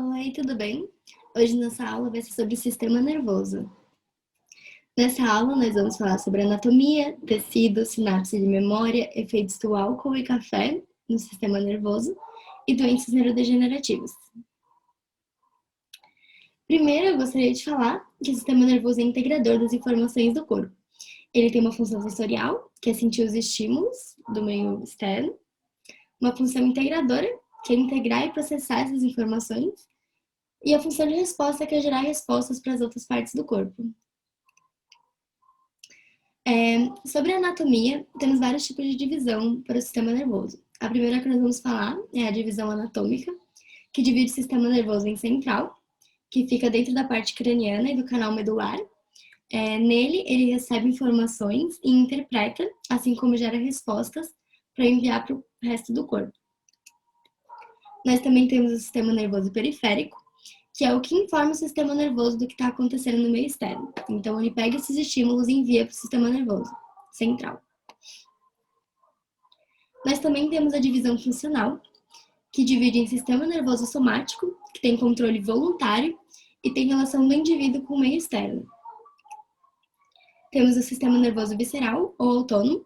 Oi, tudo bem? Hoje nossa aula vai ser sobre o sistema nervoso. Nessa aula nós vamos falar sobre anatomia, tecido, sinapse de memória, efeitos do álcool e café no sistema nervoso e doenças neurodegenerativas. Primeiro, eu gostaria de falar que o sistema nervoso é integrador das informações do corpo. Ele tem uma função sensorial, que é sentir os estímulos do meio externo, uma função integradora, que é integrar e processar essas informações, e a função de resposta, que é gerar respostas para as outras partes do corpo. Sobre a anatomia, temos vários tipos de divisão para o sistema nervoso. A primeira que nós vamos falar é a divisão anatômica, que divide o sistema nervoso em central, que fica dentro da parte craniana e do canal medular. Nele, ele recebe informações e interpreta, assim como gera respostas para enviar para o resto do corpo. Nós também temos o sistema nervoso periférico, que é o que informa o sistema nervoso do que está acontecendo no meio externo. Então, ele pega esses estímulos e envia para o sistema nervoso central. Nós também temos a divisão funcional, que divide em sistema nervoso somático, que tem controle voluntário e tem relação do indivíduo com o meio externo. Temos o sistema nervoso visceral ou autônomo,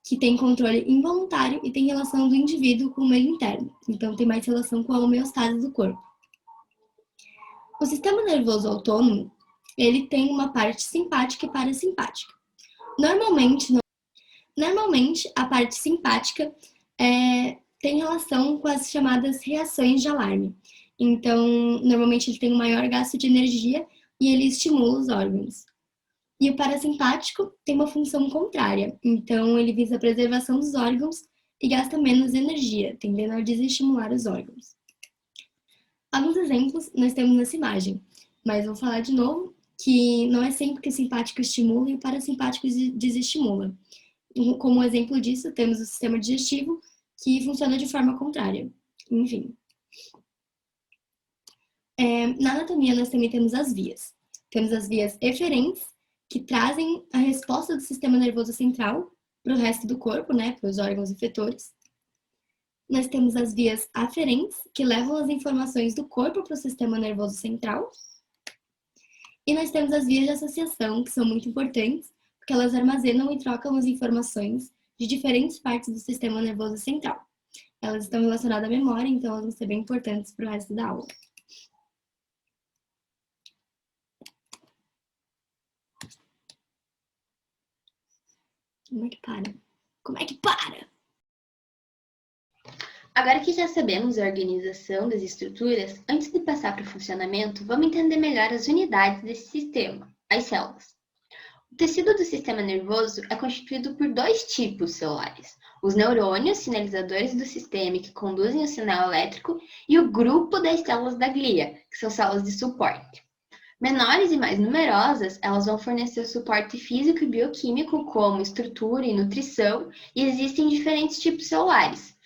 que tem controle involuntário e tem relação do indivíduo com o meio interno. Então, tem mais relação com a homeostase do corpo. O sistema nervoso autônomo, ele tem uma parte simpática e parasimpática. Normalmente a parte simpática tem relação com as chamadas reações de alarme. Então, normalmente ele tem um maior gasto de energia e ele estimula os órgãos. E o parasimpático tem uma função contrária. Então, ele visa a preservação dos órgãos e gasta menos energia, tendendo a desestimular os órgãos. Alguns exemplos nós temos nessa imagem, mas vou falar de novo que não é sempre que o simpático estimula e o parasimpático desestimula. Como exemplo disso, temos o sistema digestivo, que funciona de forma contrária. Enfim. Na anatomia, nós também temos as vias. Temos as vias eferentes, que trazem a resposta do sistema nervoso central para o resto do corpo, para os órgãos efetores. Nós temos as vias aferentes, que levam as informações do corpo para o sistema nervoso central. E nós temos as vias de associação, que são muito importantes, porque elas armazenam e trocam as informações de diferentes partes do sistema nervoso central. Elas estão relacionadas à memória, então elas vão ser bem importantes para o resto da aula. Como é que para? Como é que para? Agora que já sabemos a organização das estruturas, antes de passar para o funcionamento, vamos entender melhor as unidades desse sistema, as células. O tecido do sistema nervoso é constituído por dois tipos celulares: os neurônios, sinalizadores do sistema que conduzem o sinal elétrico, e o grupo das células da glia, que são células de suporte. Menores e mais numerosas, elas vão fornecer suporte físico e bioquímico, como estrutura e nutrição, e existem diferentes tipos celulares.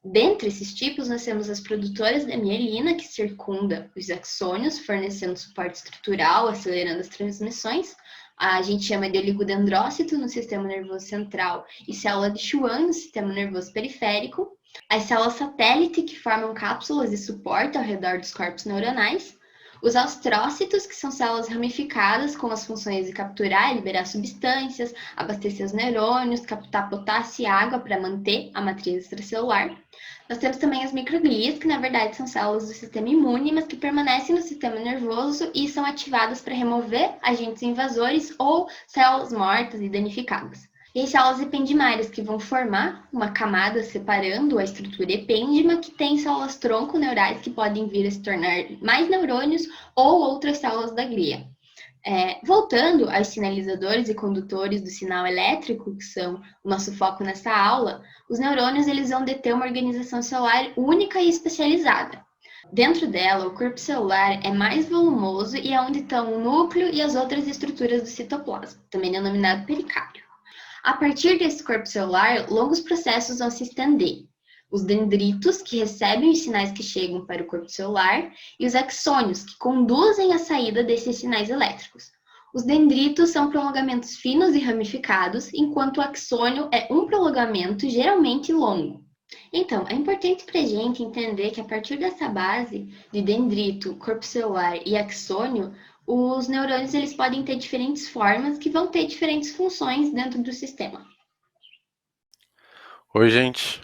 Dentre esses tipos, nós temos as produtoras da mielina, que circunda os axônios, fornecendo suporte estrutural, acelerando as transmissões. A gente chama de oligodendrócito no sistema nervoso central e célula de Schwann no sistema nervoso periférico. As células satélite, que formam cápsulas de suporte ao redor dos corpos neuronais. Os astrócitos, que são células ramificadas com as funções de capturar e liberar substâncias, abastecer os neurônios, captar potássio e água para manter a matriz extracelular. Nós temos também as microglias, que na verdade são células do sistema imune, mas que permanecem no sistema nervoso e são ativadas para remover agentes invasores ou células mortas e danificadas. E as células ependimárias, que vão formar uma camada separando a estrutura epêndima, que tem células tronco neurais que podem vir a se tornar mais neurônios ou outras células da glia. Voltando aos sinalizadores e condutores do sinal elétrico, que são o nosso foco nessa aula, os neurônios eles vão deter uma organização celular única e especializada. Dentro dela, o corpo celular é mais volumoso e é onde estão o núcleo e as outras estruturas do citoplasma, também denominado pericárdio. A partir desse corpo celular, longos processos vão se estender. Os dendritos, que recebem os sinais que chegam para o corpo celular, e os axônios, que conduzem a saída desses sinais elétricos. Os dendritos são prolongamentos finos e ramificados, enquanto o axônio é um prolongamento geralmente longo. Então, é importante para a gente entender que a partir dessa base de dendrito, corpo celular e axônio, os neurônios eles podem ter diferentes formas que vão ter diferentes funções dentro do sistema. Oi, gente.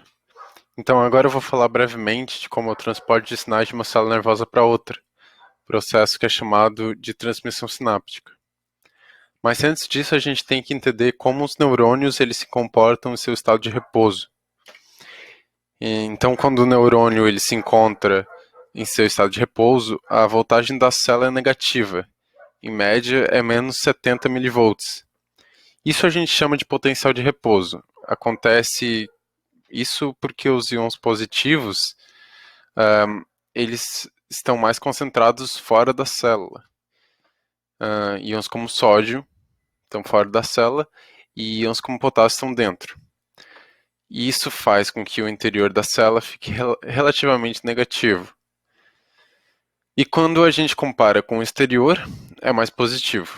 Então, agora eu vou falar brevemente de como é o transporte de sinais de uma célula nervosa para outra, processo que é chamado de transmissão sináptica. Mas antes disso, a gente tem que entender como os neurônios eles se comportam em seu estado de repouso. Então, quando o neurônio ele se encontra em seu estado de repouso, a voltagem da célula é negativa. Em média, é menos 70 milivolts. Isso a gente chama de potencial de repouso. Acontece isso porque os íons positivos eles estão mais concentrados fora da célula. Íons como sódio estão fora da célula e íons como potássio estão dentro. E isso faz com que o interior da célula fique relativamente negativo. E quando a gente compara com o exterior, é mais positivo.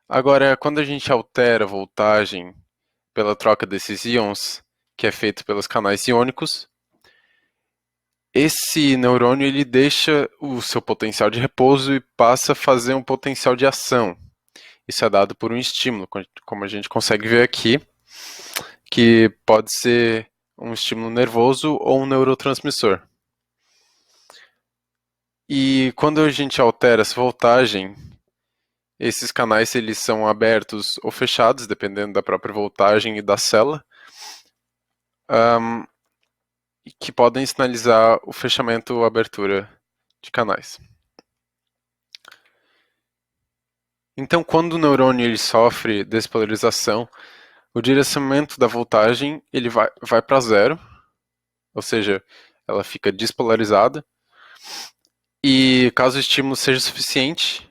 Agora, quando a gente altera a voltagem pela troca desses íons, que é feito pelos canais iônicos, esse neurônio ele deixa o seu potencial de repouso e passa a fazer um potencial de ação. Isso é dado por um estímulo, como a gente consegue ver aqui, que pode ser um estímulo nervoso ou um neurotransmissor. E quando a gente altera essa voltagem, esses canais eles são abertos ou fechados, dependendo da própria voltagem e da célula, que podem sinalizar o fechamento ou abertura de canais. Então, quando o neurônio ele sofre despolarização, o direcionamento da voltagem ele vai para zero, ou seja, ela fica despolarizada, e caso o estímulo seja suficiente,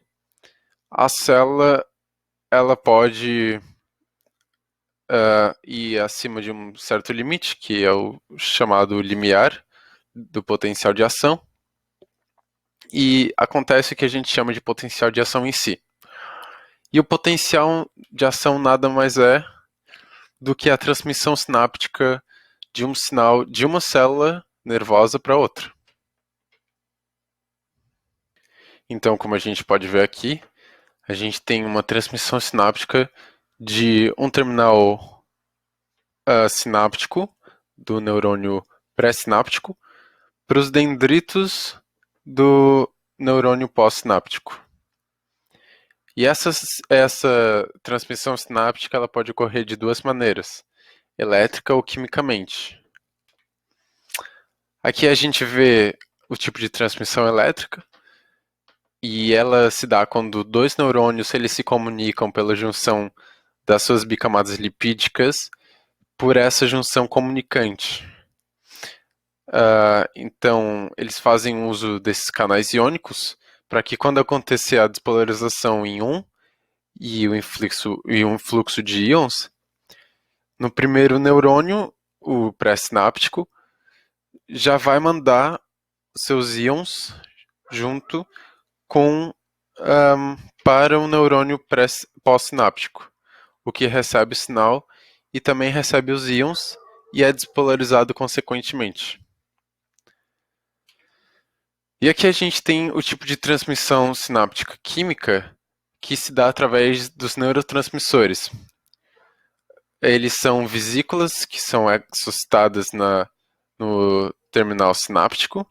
a célula ela pode ir acima de um certo limite, que é o chamado limiar do potencial de ação, e acontece o que a gente chama de potencial de ação em si. E o potencial de ação nada mais é do que a transmissão sináptica de um sinal de uma célula nervosa para outra. Então, como a gente pode ver aqui, a gente tem uma transmissão sináptica de um terminal sináptico do neurônio pré-sináptico para os dendritos do neurônio pós-sináptico. E essa transmissão sináptica ela pode ocorrer de duas maneiras, elétrica ou quimicamente. Aqui a gente vê o tipo de transmissão elétrica, e ela se dá quando dois neurônios eles se comunicam pela junção das suas bicamadas lipídicas por essa junção comunicante. Então, eles fazem uso desses canais iônicos para que quando acontecer a despolarização em um e um fluxo de íons, no primeiro neurônio, o pré-sináptico, já vai mandar seus íons junto para o neurônio pós-sináptico, o que recebe o sinal e também recebe os íons e é despolarizado consequentemente. E aqui a gente tem o tipo de transmissão sináptica química que se dá através dos neurotransmissores. Eles são vesículas que são exocitadas no terminal sináptico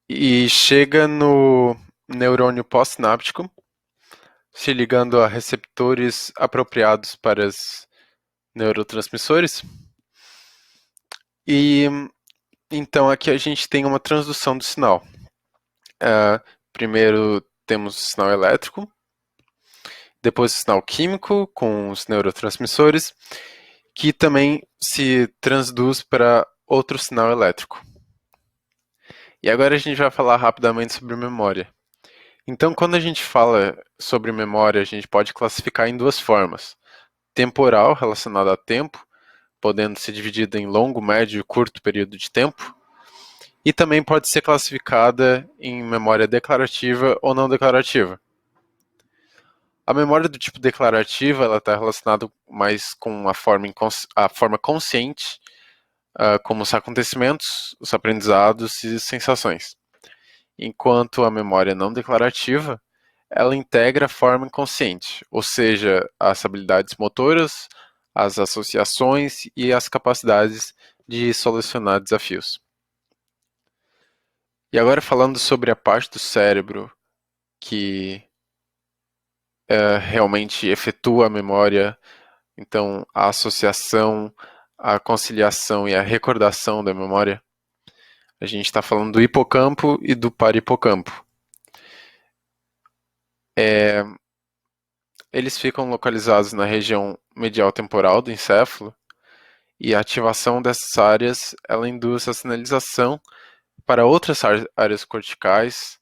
e chega no neurônio pós-sináptico, se ligando a receptores apropriados para os neurotransmissores. E então aqui a gente tem uma transdução do sinal. Primeiro temos o sinal elétrico, depois o sinal químico com os neurotransmissores, que também se transduz para outro sinal elétrico. E agora a gente vai falar rapidamente sobre memória. Então, quando a gente fala sobre memória, a gente pode classificar em duas formas. Temporal, relacionada a tempo, podendo ser dividida em longo, médio e curto período de tempo. E também pode ser classificada em memória declarativa ou não declarativa. A memória do tipo declarativa ela está relacionada mais com a forma consciente, como os acontecimentos, os aprendizados e sensações. Enquanto a memória não declarativa, ela integra a forma inconsciente, ou seja, as habilidades motoras, as associações e as capacidades de solucionar desafios. E agora falando sobre a parte do cérebro que realmente efetua a memória, então a associação, a conciliação e a recordação da memória, a gente está falando do hipocampo e do parahipocampo. Eles ficam localizados na região medial temporal do encéfalo e a ativação dessas áreas ela induz a sinalização para outras áreas corticais,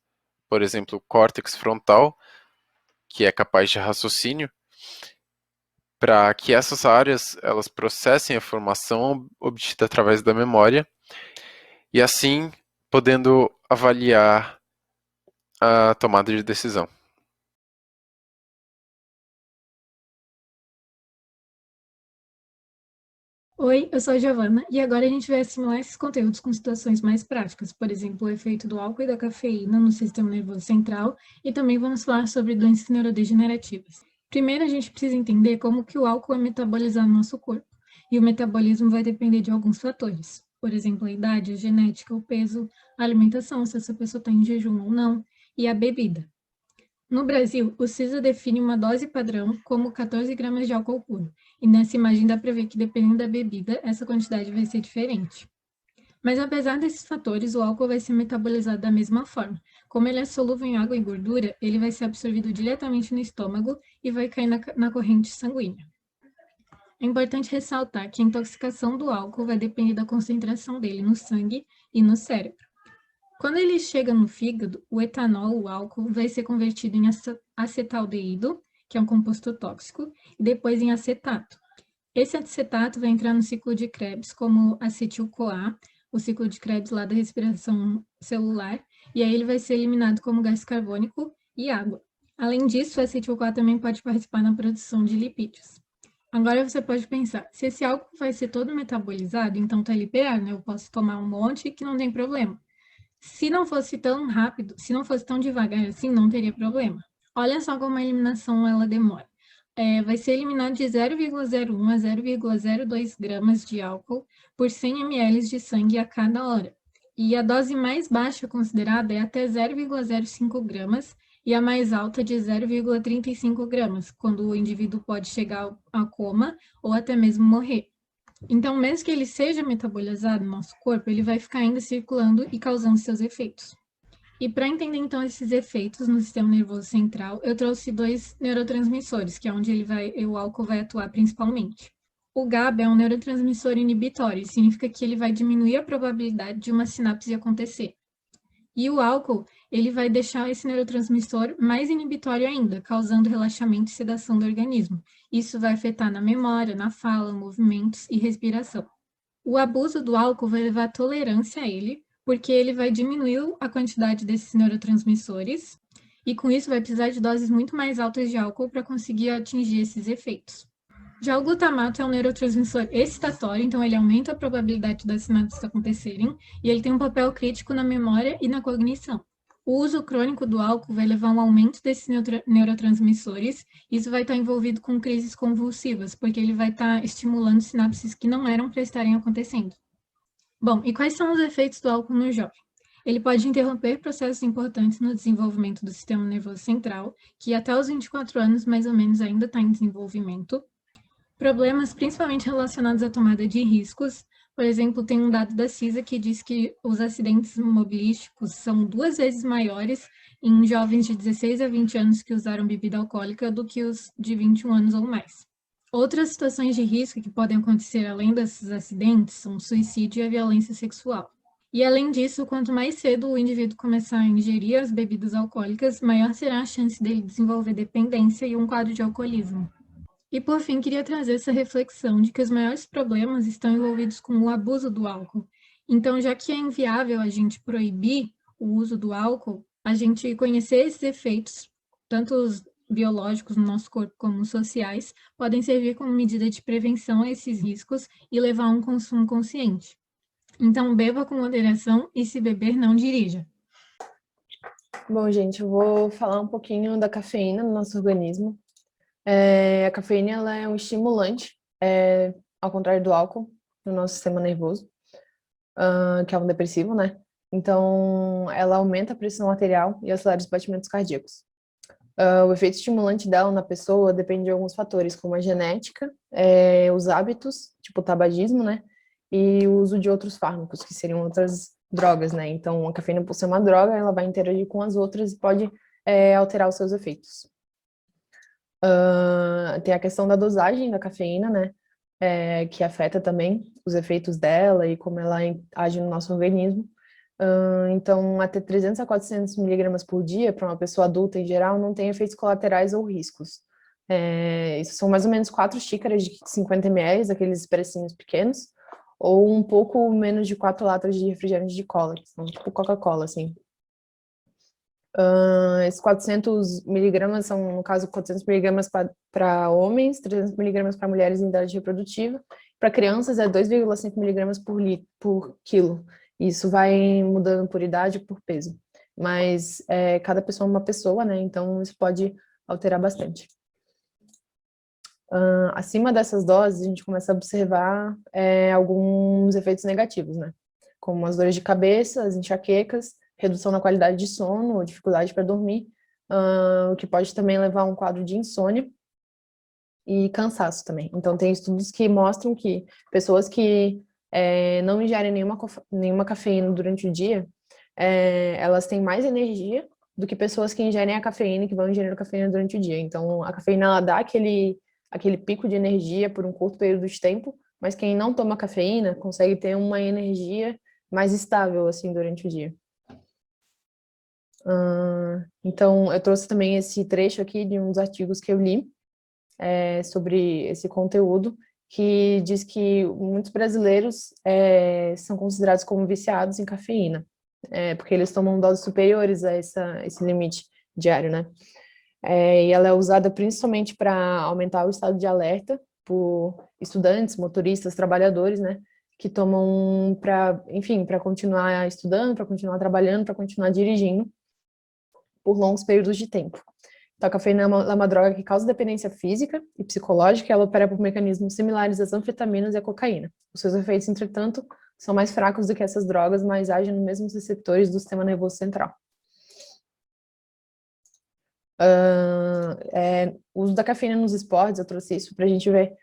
por exemplo, o córtex frontal, que é capaz de raciocínio, para que essas áreas elas processem a informação obtida através da memória e assim podendo avaliar a tomada de decisão. Oi, eu sou a Giovana e agora a gente vai assimilar esses conteúdos com situações mais práticas, por exemplo, o efeito do álcool e da cafeína no sistema nervoso central e também vamos falar sobre doenças neurodegenerativas. Primeiro, a gente precisa entender como que o álcool é metabolizado no nosso corpo e o metabolismo vai depender de alguns fatores, por exemplo, a idade, a genética, o peso, a alimentação, se essa pessoa está em jejum ou não, e a bebida. No Brasil, o CISA define uma dose padrão como 14 gramas de álcool puro, e nessa imagem dá para ver que, dependendo da bebida, essa quantidade vai ser diferente. Mas apesar desses fatores, o álcool vai ser metabolizado da mesma forma. Como ele é solúvel em água e gordura, ele vai ser absorvido diretamente no estômago e vai cair na corrente sanguínea. É importante ressaltar que a intoxicação do álcool vai depender da concentração dele no sangue e no cérebro. Quando ele chega no fígado, o etanol, o álcool, vai ser convertido em acetaldeído, que é um composto tóxico, e depois em acetato. Esse acetato vai entrar no ciclo de Krebs como acetil-CoA, o ciclo de Krebs lá da respiração celular, e aí ele vai ser eliminado como gás carbônico e água. Além disso, o acetil-CoA também pode participar na produção de lipídios. Agora você pode pensar, se esse álcool vai ser todo metabolizado, então tá liberado, né? Eu posso tomar um monte que não tem problema. Se não fosse tão rápido, se não fosse tão devagar assim, não teria problema. Olha só como a eliminação ela demora. Vai ser eliminado de 0,01 a 0,02 gramas de álcool por 100 ml de sangue a cada hora. E a dose mais baixa considerada é até 0,05 gramas e a mais alta de 0,35 gramas, quando o indivíduo pode chegar a coma ou até mesmo morrer. Então, mesmo que ele seja metabolizado no nosso corpo, ele vai ficar ainda circulando e causando seus efeitos. E para entender, então, esses efeitos no sistema nervoso central, eu trouxe dois neurotransmissores, que é onde o álcool vai atuar principalmente. O GABA é um neurotransmissor inibitório, significa que ele vai diminuir a probabilidade de uma sinapse acontecer. E o álcool, ele vai deixar esse neurotransmissor mais inibitório ainda, causando relaxamento e sedação do organismo. Isso vai afetar na memória, na fala, movimentos e respiração. O abuso do álcool vai levar à tolerância a ele, porque ele vai diminuir a quantidade desses neurotransmissores e com isso vai precisar de doses muito mais altas de álcool para conseguir atingir esses efeitos. Já o glutamato é um neurotransmissor excitatório, então ele aumenta a probabilidade das sinapses acontecerem e ele tem um papel crítico na memória e na cognição. O uso crônico do álcool vai levar a um aumento desses neurotransmissores. Isso vai estar envolvido com crises convulsivas, porque ele vai estar estimulando sinapses que não eram para estarem acontecendo. Bom, e quais são os efeitos do álcool no jovem? Ele pode interromper processos importantes no desenvolvimento do sistema nervoso central, que até os 24 anos, mais ou menos, ainda está em desenvolvimento. Problemas principalmente relacionados à tomada de riscos. Por exemplo, tem um dado da CISA que diz que os acidentes mobilísticos são 2 vezes maiores em jovens de 16 a 20 anos que usaram bebida alcoólica do que os de 21 anos ou mais. Outras situações de risco que podem acontecer além desses acidentes são o suicídio e a violência sexual. E além disso, quanto mais cedo o indivíduo começar a ingerir as bebidas alcoólicas, maior será a chance dele desenvolver dependência e um quadro de alcoolismo. E, por fim, queria trazer essa reflexão de que os maiores problemas estão envolvidos com o abuso do álcool. Então, já que é inviável a gente proibir o uso do álcool, a gente conhecer esses efeitos, tanto biológicos no nosso corpo, como os sociais, podem servir como medida de prevenção a esses riscos e levar a um consumo consciente. Então, beba com moderação e, se beber, não dirija. Bom, gente, eu vou falar um pouquinho da cafeína no nosso organismo. A cafeína ela é um estimulante, ao contrário do álcool, no nosso sistema nervoso, que é um depressivo, né? Então, ela aumenta a pressão arterial e acelera os batimentos cardíacos. O efeito estimulante dela na pessoa depende de alguns fatores, como a genética, os hábitos, tipo o tabagismo, né? E o uso de outros fármacos, que seriam outras drogas, né? Então, a cafeína, por ser uma droga, ela vai interagir com as outras e pode alterar os seus efeitos. Tem a questão da dosagem da cafeína, né? Que afeta também os efeitos dela e como ela age no nosso organismo. Então, até 300 a 400 miligramas por dia, para uma pessoa adulta em geral, não tem efeitos colaterais ou riscos. Isso são mais ou menos 4 xícaras de 50 ml, aqueles expressinhos pequenos, ou um pouco menos de 4 latas de refrigerante de cola, que são tipo Coca-Cola, assim. Esses 400 miligramas são, no caso, 400 miligramas para homens, 300 miligramas para mulheres em idade reprodutiva. Para crianças é 2,5 miligramas por quilo. Isso vai mudando por idade ou por peso. Mas cada pessoa é uma pessoa, né? Então isso pode alterar bastante. Acima dessas doses, a gente começa a observar alguns efeitos negativos, né? Como as dores de cabeça, as enxaquecas, redução na qualidade de sono, ou dificuldade para dormir, o que pode também levar a um quadro de insônia e cansaço também. Então, tem estudos que mostram que pessoas que não ingerem nenhuma cafeína durante o dia, elas têm mais energia do que pessoas que ingerem a cafeína e que vão ingerindo cafeína durante o dia. Então, a cafeína, ela dá aquele pico de energia por um curto período de tempo, mas quem não toma cafeína consegue ter uma energia mais estável, assim, durante o dia. Então, eu trouxe também esse trecho aqui de uns artigos que eu li sobre esse conteúdo, que diz que muitos brasileiros são considerados como viciados em cafeína, porque eles tomam doses superiores a esse limite diário, né? E ela é usada principalmente para aumentar o estado de alerta por estudantes, motoristas, trabalhadores, né? Que tomam para continuar estudando, para continuar trabalhando, para continuar dirigindo por longos períodos de tempo. Então, a cafeína é uma droga que causa dependência física e psicológica, e ela opera por mecanismos similares às anfetaminas e à cocaína. Os seus efeitos, entretanto, são mais fracos do que essas drogas, mas agem nos mesmos receptores do sistema nervoso central. O uso da cafeína nos esportes, eu trouxe isso para a gente ver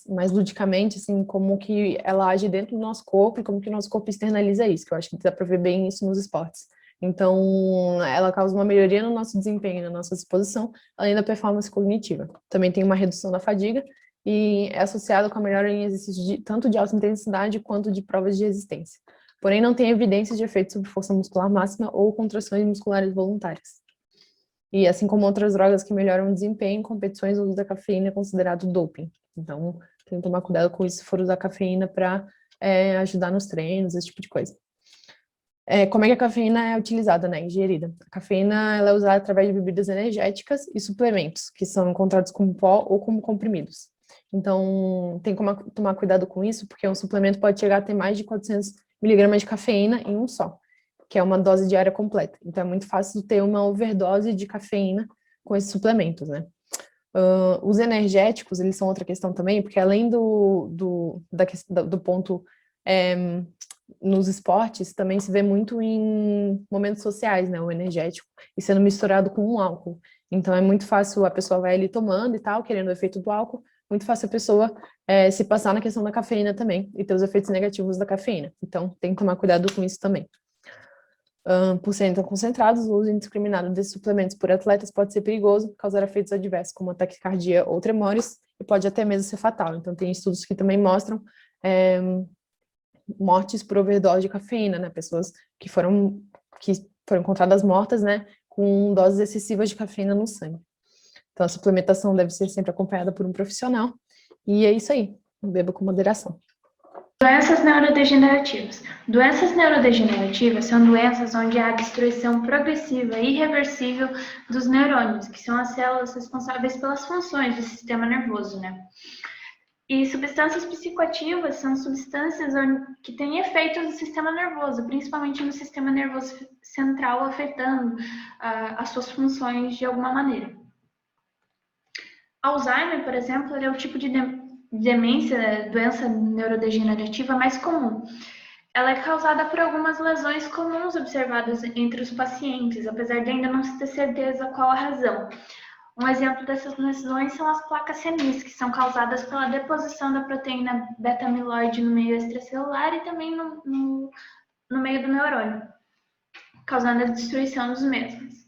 mais ludicamente, assim, como que ela age dentro do nosso corpo e como que o nosso corpo externaliza isso, que eu acho que dá para ver bem isso nos esportes. Então, ela causa uma melhoria no nosso desempenho, na nossa disposição, além da performance cognitiva. Também tem uma redução da fadiga e é associada com a melhora em exercícios tanto de alta intensidade quanto de provas de resistência. Porém, não tem evidências de efeito sobre força muscular máxima ou contrações musculares voluntárias. E assim como outras drogas que melhoram o desempenho em competições, o uso da cafeína é considerado doping. Então, tem que tomar cuidado com isso se for usar cafeína para ajudar nos treinos, esse tipo de coisa. Como é que a cafeína é utilizada, né, ingerida? A cafeína ela é usada através de bebidas energéticas e suplementos, que são encontrados como pó ou como comprimidos. Então, tem como tomar cuidado com isso, porque um suplemento pode chegar a ter mais de 400 miligramas de cafeína em um só, que é uma dose diária completa. Então, é muito fácil ter uma overdose de cafeína com esses suplementos, né? Os energéticos, eles são outra questão também, porque além do ponto nos esportes, também se vê muito em momentos sociais, né, o energético, e sendo misturado com um álcool. Então, é muito fácil, a pessoa vai ali tomando e tal, querendo o efeito do álcool, muito fácil a pessoa se passar na questão da cafeína também, e ter os efeitos negativos da cafeína. Então, tem que tomar cuidado com isso também. Por serem tão concentrados, o uso indiscriminado desses suplementos por atletas pode ser perigoso, causar efeitos adversos, como taquicardia ou tremores, e pode até mesmo ser fatal. Então, tem estudos que também mostram mortes por overdose de cafeína, né? Pessoas que foram encontradas mortas, né? Com doses excessivas de cafeína no sangue. Então, a suplementação deve ser sempre acompanhada por um profissional. E é isso aí. Beba com moderação. Doenças neurodegenerativas. Doenças neurodegenerativas são doenças onde há destruição progressiva e irreversível dos neurônios, que são as células responsáveis pelas funções do sistema nervoso, né? E substâncias psicoativas são substâncias que têm efeitos no sistema nervoso, principalmente no sistema nervoso central, afetando as suas funções de alguma maneira. Alzheimer, por exemplo, é o tipo de demência, doença neurodegenerativa mais comum. Ela é causada por algumas lesões comuns observadas entre os pacientes, apesar de ainda não se ter certeza qual a razão. Um exemplo dessas lesões são as placas senis, que são causadas pela deposição da proteína beta-amiloide no meio extracelular e também no meio do neurônio, causando a destruição dos mesmos.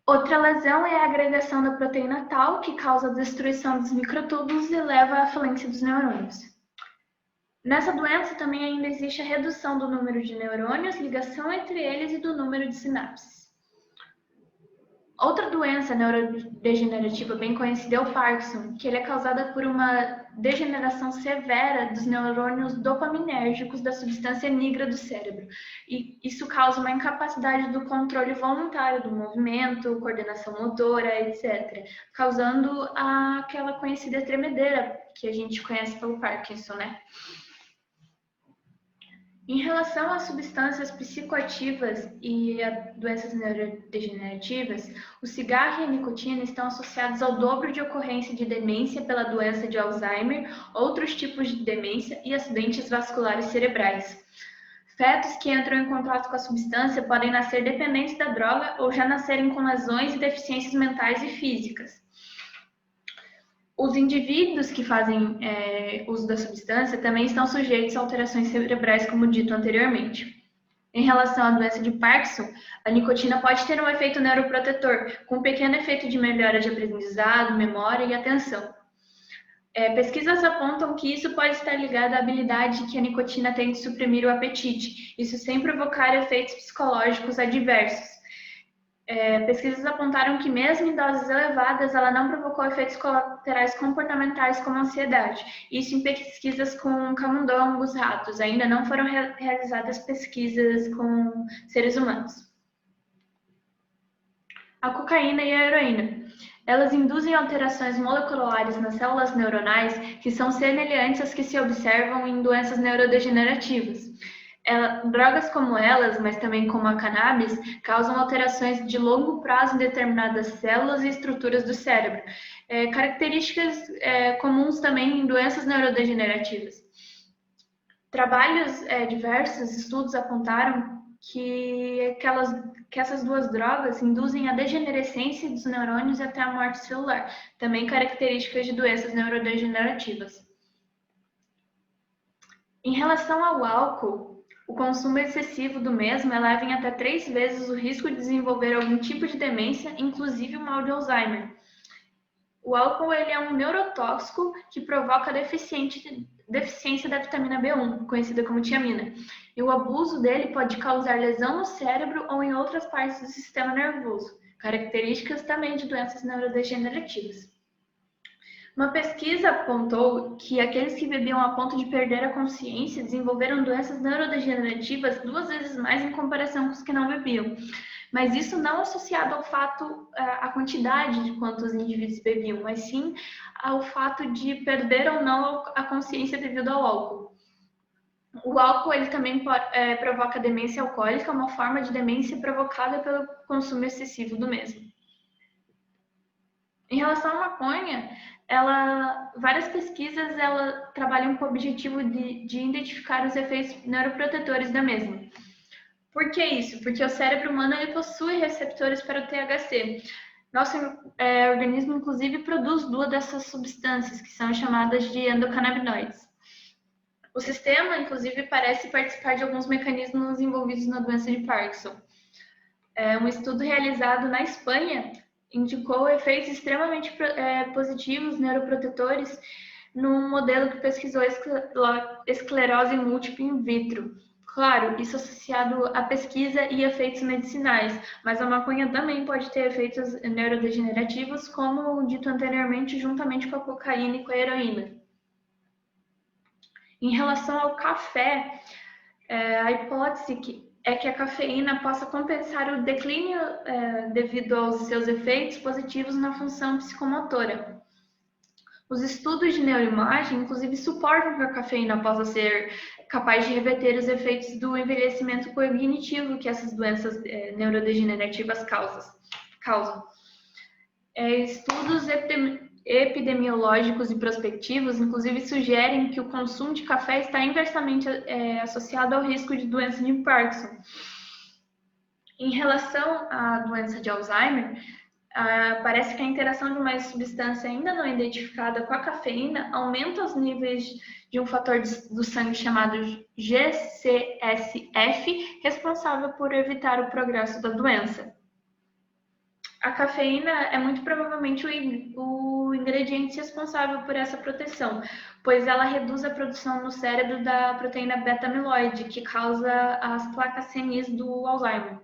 Outra lesão é a agregação da proteína tau, que causa a destruição dos microtúbulos e leva à falência dos neurônios. Nessa doença também ainda existe a redução do número de neurônios, ligação entre eles e do número de sinapses. Outra doença neurodegenerativa bem conhecida é o Parkinson, que ele é causada por uma degeneração severa dos neurônios dopaminérgicos da substância negra do cérebro. E isso causa uma incapacidade do controle voluntário do movimento, coordenação motora, etc., causando aquela conhecida tremedeira que a gente conhece pelo Parkinson, né? Em relação às substâncias psicoativas e a doenças neurodegenerativas, o cigarro e a nicotina estão associados ao dobro de ocorrência de demência pela doença de Alzheimer, outros tipos de demência e acidentes vasculares cerebrais. Fetos que entram em contato com a substância podem nascer dependentes da droga ou já nascerem com lesões e deficiências mentais e físicas. Os indivíduos que fazem uso da substância também estão sujeitos a alterações cerebrais, como dito anteriormente. Em relação à doença de Parkinson, a nicotina pode ter um efeito neuroprotetor, com um pequeno efeito de melhora de aprendizado, memória e atenção. Pesquisas apontam que isso pode estar ligado à habilidade que a nicotina tem de suprimir o apetite, isso sem provocar efeitos psicológicos adversos. Pesquisas apontaram que mesmo em doses elevadas, ela não provocou efeitos colaterais comportamentais como ansiedade. Isso em pesquisas com camundongos, ratos. Ainda não foram realizadas pesquisas com seres humanos. A cocaína e a heroína. Elas induzem alterações moleculares nas células neuronais que são semelhantes às que se observam em doenças neurodegenerativas. Drogas como elas, mas também como a cannabis, causam alterações de longo prazo em determinadas células e estruturas do cérebro, características comuns também em doenças neurodegenerativas. Trabalhos diversos, estudos apontaram que essas duas drogas induzem a degenerescência dos neurônios e até a morte celular, também características de doenças neurodegenerativas. Em relação ao álcool, o consumo excessivo do mesmo eleva em até 3 vezes o risco de desenvolver algum tipo de demência, inclusive o mal de Alzheimer. O álcool ele é um neurotóxico que provoca deficiência da vitamina B1, conhecida como tiamina. E o abuso dele pode causar lesão no cérebro ou em outras partes do sistema nervoso, características também de doenças neurodegenerativas. Uma pesquisa apontou que aqueles que bebiam a ponto de perder a consciência desenvolveram doenças neurodegenerativas 2 vezes mais em comparação com os que não bebiam. Mas isso não associado ao fato, à quantidade de quantos indivíduos bebiam, mas sim ao fato de perder ou não a consciência devido ao álcool. O álcool ele também provoca demência alcoólica, uma forma de demência provocada pelo consumo excessivo do mesmo. Em relação à maconha, várias pesquisas trabalham com o objetivo de identificar os efeitos neuroprotetores da mesma. Por que isso? Porque o cérebro humano ele possui receptores para o THC. Nosso organismo, inclusive, produz 2 dessas substâncias, que são chamadas de endocannabinoides. O sistema, inclusive, parece participar de alguns mecanismos envolvidos na doença de Parkinson. Um estudo realizado na Espanha indicou efeitos extremamente positivos, neuroprotetores, num modelo que pesquisou esclerose múltipla in vitro. Claro, isso associado à pesquisa e efeitos medicinais, mas a maconha também pode ter efeitos neurodegenerativos, como dito anteriormente, juntamente com a cocaína e com a heroína. Em relação ao café, a hipótese é que a cafeína possa compensar o declínio devido aos seus efeitos positivos na função psicomotora. Os estudos de neuroimagem, inclusive, suportam que a cafeína possa ser capaz de reverter os efeitos do envelhecimento cognitivo que essas doenças neurodegenerativas causam. Estudos epidemiológicos e prospectivos, inclusive, sugerem que o consumo de café está inversamente associado ao risco de doença de Parkinson. Em relação à doença de Alzheimer, parece que a interação de uma substância ainda não identificada com a cafeína aumenta os níveis de um fator do sangue chamado GCSF, responsável por evitar o progresso da doença. A cafeína é muito provavelmente o ingrediente responsável por essa proteção, pois ela reduz a produção no cérebro da proteína beta-amiloide, que causa as placas senis do Alzheimer.